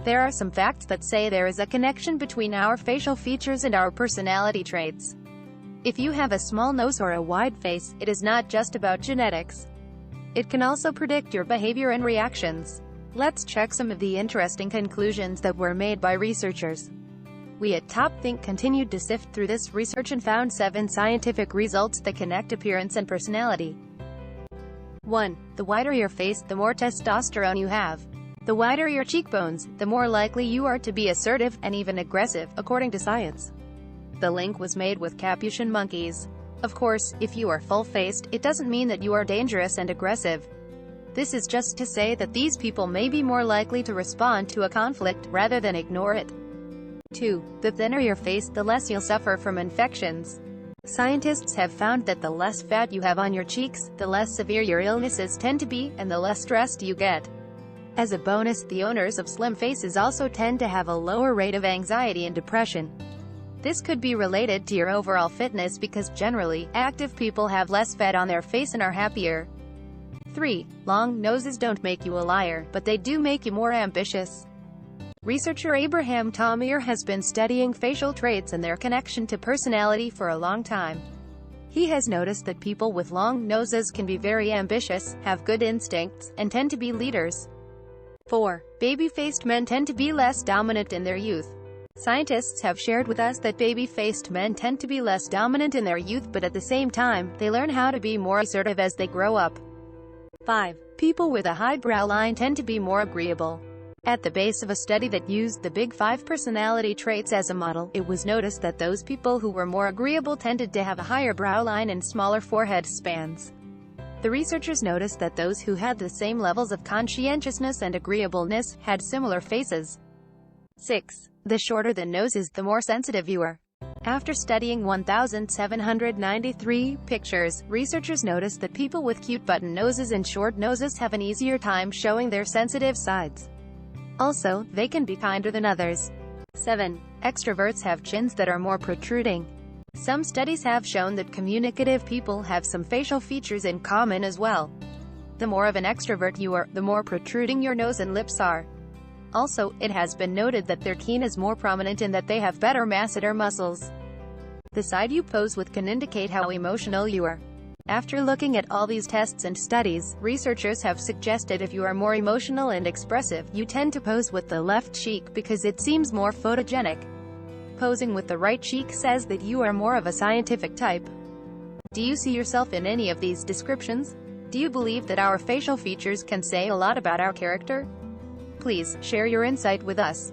There are some facts that say there is a connection between our facial features and our personality traits. If you have a small nose or a wide face, it is not just about genetics. It can also predict your behavior and reactions. Let's check some of the interesting conclusions that were made by researchers. We at Top Think continued to sift through this research and found 7 scientific results that connect appearance and personality. 1. The wider your face, the more testosterone you have. The wider your cheekbones, the more likely you are to be assertive, and even aggressive, according to science. The link was made with capuchin monkeys. Of course, if you are full-faced, it doesn't mean that you are dangerous and aggressive. This is just to say that these people may be more likely to respond to a conflict, rather than ignore it. 2. The thinner your face, the less you'll suffer from infections. Scientists have found that the less fat you have on your cheeks, the less severe your illnesses tend to be, and the less stressed you get. As a bonus, the owners of slim faces also tend to have a lower rate of anxiety and depression. This could be related to your overall fitness because generally, active people have less fat on their face and are happier. 3. Long noses don't make you a liar, but they do make you more ambitious. Researcher Abraham Tomier has been studying facial traits and their connection to personality for a long time. He has noticed that people with long noses can be very ambitious, have good instincts, and tend to be leaders. 4. Baby-faced men tend to be less dominant in their youth. Scientists have shared with us that baby-faced men tend to be less dominant in their youth, but at the same time, they learn how to be more assertive as they grow up. 5. People with a high brow line tend to be more agreeable. At the base of a study that used the Big 5 personality traits as a model, it was noticed that those people who were more agreeable tended to have a higher brow line and smaller forehead spans. The researchers noticed that those who had the same levels of conscientiousness and agreeableness had similar faces. 6. The shorter the nose is, the more sensitive you are. After studying 1,793 pictures, researchers noticed that people with cute button noses and short noses have an easier time showing their sensitive sides. Also, they can be kinder than others. 7. Extroverts have chins that are more protruding. Some studies have shown that communicative people have some facial features in common as well. The more of an extrovert you are, the more protruding your nose and lips are. Also, it has been noted that their chin is more prominent and that they have better masseter muscles. The side you pose with can indicate how emotional you are. After looking at all these tests and studies, researchers have suggested if you are more emotional and expressive, you tend to pose with the left cheek because it seems more photogenic. Posing with the right cheek says that you are more of a scientific type. Do you see yourself in any of these descriptions? Do you believe that our facial features can say a lot about our character? Please share your insight with us.